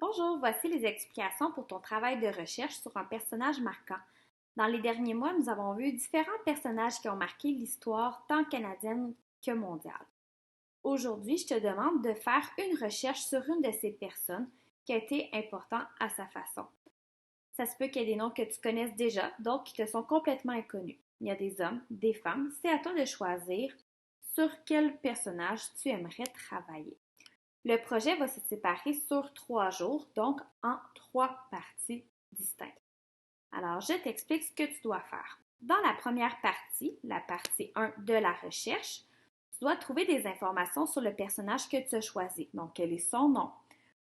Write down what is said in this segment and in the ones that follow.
Bonjour, voici les explications pour ton travail de recherche sur un personnage marquant. Dans les derniers mois, nous avons vu différents personnages qui ont marqué l'histoire tant canadienne que mondiale. Aujourd'hui, je te demande de faire une recherche sur une de ces personnes qui a été importante à sa façon. Ça se peut qu'il y ait des noms que tu connaisses déjà, d'autres qui te sont complètement inconnus. Il y a des hommes, des femmes, c'est à toi de choisir sur quel personnage tu aimerais travailler. Le projet va se séparer sur 3 jours, donc en 3 parties distinctes. Alors, je t'explique ce que tu dois faire. Dans la première partie, la partie 1 de la recherche, tu dois trouver des informations sur le personnage que tu as choisi. Donc, quel est son nom?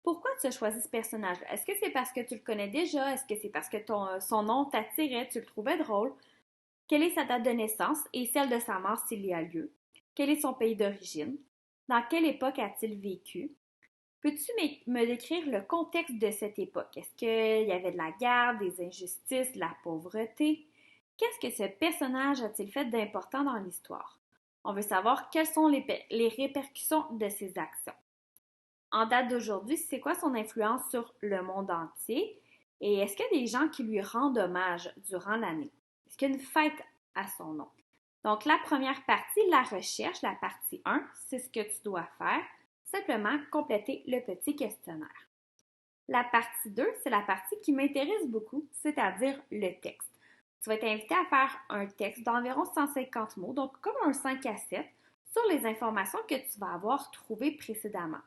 Pourquoi tu as choisi ce personnage? Est-ce que c'est parce que tu le connais déjà? Est-ce que c'est parce que son nom t'attirait, tu le trouvais drôle? Quelle est sa date de naissance et celle de sa mort s'il y a lieu? Quel est son pays d'origine? Dans quelle époque a-t-il vécu? Peux-tu me décrire le contexte de cette époque? Est-ce qu'il y avait de la guerre, des injustices, de la pauvreté? Qu'est-ce que ce personnage a-t-il fait d'important dans l'histoire? On veut savoir quelles sont les répercussions de ses actions. En date d'aujourd'hui, c'est quoi son influence sur le monde entier? Et est-ce qu'il y a des gens qui lui rendent hommage durant l'année? Est-ce qu'il y a une fête à son nom? Donc, la première partie, la recherche, la partie 1, c'est ce que tu dois faire. Simplement compléter le petit questionnaire. La partie 2, c'est la partie qui m'intéresse beaucoup, c'est-à-dire le texte. Tu vas être invité à faire un texte d'environ 150 mots, donc comme un 5 à 7, sur les informations que tu vas avoir trouvées précédemment.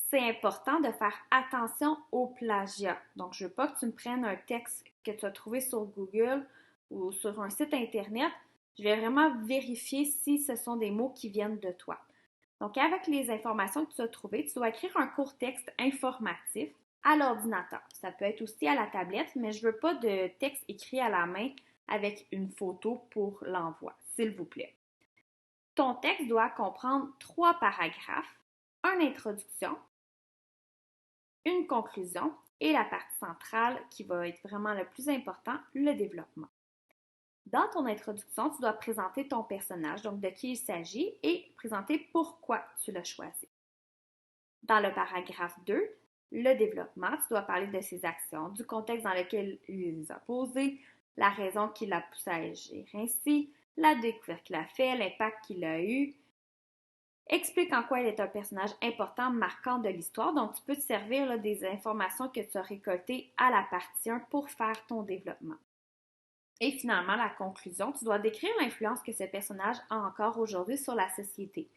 C'est important de faire attention au plagiat. Donc, je ne veux pas que tu me prennes un texte que tu as trouvé sur Google ou sur un site Internet. Je vais vraiment vérifier si ce sont des mots qui viennent de toi. Donc, avec les informations que tu as trouvées, tu dois écrire un court texte informatif à l'ordinateur. Ça peut être aussi à la tablette, mais je ne veux pas de texte écrit à la main avec une photo pour l'envoi, s'il vous plaît. Ton texte doit comprendre 3 paragraphes, une introduction, une conclusion et la partie centrale qui va être vraiment le plus important, le développement. Dans ton introduction, tu dois présenter ton personnage, donc de qui il s'agit, et présenter pourquoi tu l'as choisi. Dans le paragraphe 2, le développement, tu dois parler de ses actions, du contexte dans lequel il les a posées, la raison qui l'a poussé à agir ainsi, la découverte qu'il a fait, l'impact qu'il a eu. Explique en quoi il est un personnage important, marquant de l'histoire. Donc, tu peux te servir là, des informations que tu as récoltées à la partie 1 pour faire ton développement. Et finalement, la conclusion, tu dois décrire l'influence que ce personnage a encore aujourd'hui sur la société.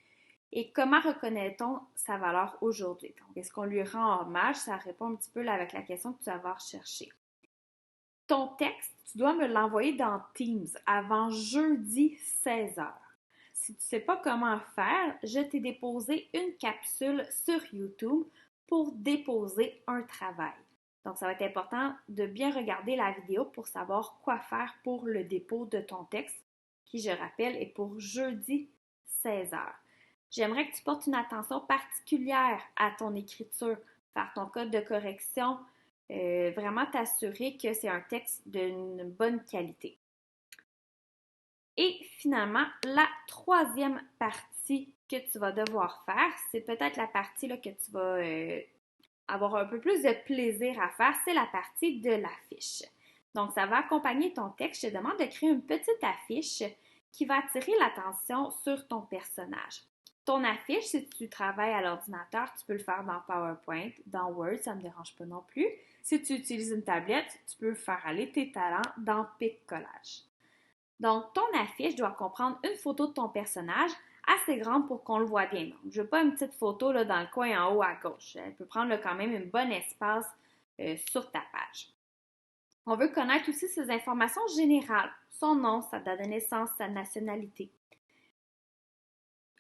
Et comment reconnaît-on sa valeur aujourd'hui? Donc, est-ce qu'on lui rend hommage? Ça répond un petit peu là, avec la question que tu vas avoir cherchée. Ton texte, tu dois me l'envoyer dans Teams avant jeudi 16h. Si tu ne sais pas comment faire, je t'ai déposé une capsule sur YouTube pour déposer un travail. Donc, ça va être important de bien regarder la vidéo pour savoir quoi faire pour le dépôt de ton texte, qui, je rappelle, est pour jeudi 16h. J'aimerais que tu portes une attention particulière à ton écriture, faire ton code de correction, vraiment t'assurer que c'est un texte d'une bonne qualité. Et finalement, la troisième partie que tu vas devoir faire, c'est peut-être la partie là, que tu vas avoir un peu plus de plaisir à faire, c'est la partie de l'affiche. Donc, ça va accompagner ton texte. Je te demande de créer une petite affiche qui va attirer l'attention sur ton personnage. Ton affiche, si tu travailles à l'ordinateur, tu peux le faire dans PowerPoint, dans Word, ça ne me dérange pas non plus. Si tu utilises une tablette, tu peux faire aller tes talents dans Pic Collage. Donc, ton affiche doit comprendre une photo de ton personnage assez grande pour qu'on le voit bien. Donc, je ne veux pas une petite photo là, dans le coin en haut à gauche. Elle peut prendre là, quand même un bon espace sur ta page. On veut connaître aussi ses informations générales, son nom, sa date de naissance, sa nationalité.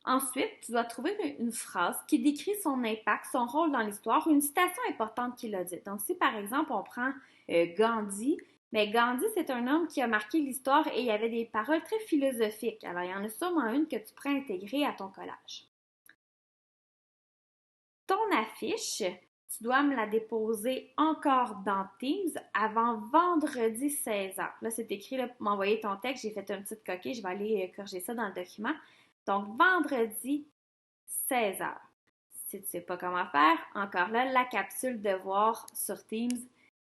Ensuite, tu dois trouver une phrase qui décrit son impact, son rôle dans l'histoire, une citation importante qu'il a dite. Donc, si par exemple on prend Gandhi, mais Gandhi, c'est un homme qui a marqué l'histoire et il y avait des paroles très philosophiques. Alors, il y en a sûrement une que tu pourrais intégrer à ton collage. Ton affiche, tu dois me la déposer encore dans Teams avant vendredi 16h. Là, c'est écrit là, pour m'envoyer ton texte. J'ai fait une petite coquille. Je vais aller corriger ça dans le document. Donc, vendredi 16h. Si tu ne sais pas comment faire, encore là, la capsule devoir sur Teams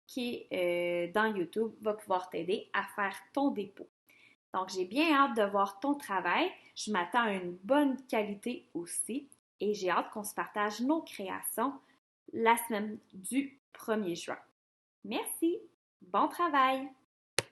qui est dans YouTube va pouvoir t'aider à faire ton dépôt. Donc, j'ai bien hâte de voir ton travail. Je m'attends à une bonne qualité aussi et j'ai hâte qu'on se partage nos créations la semaine du 1er juin. Merci! Bon travail!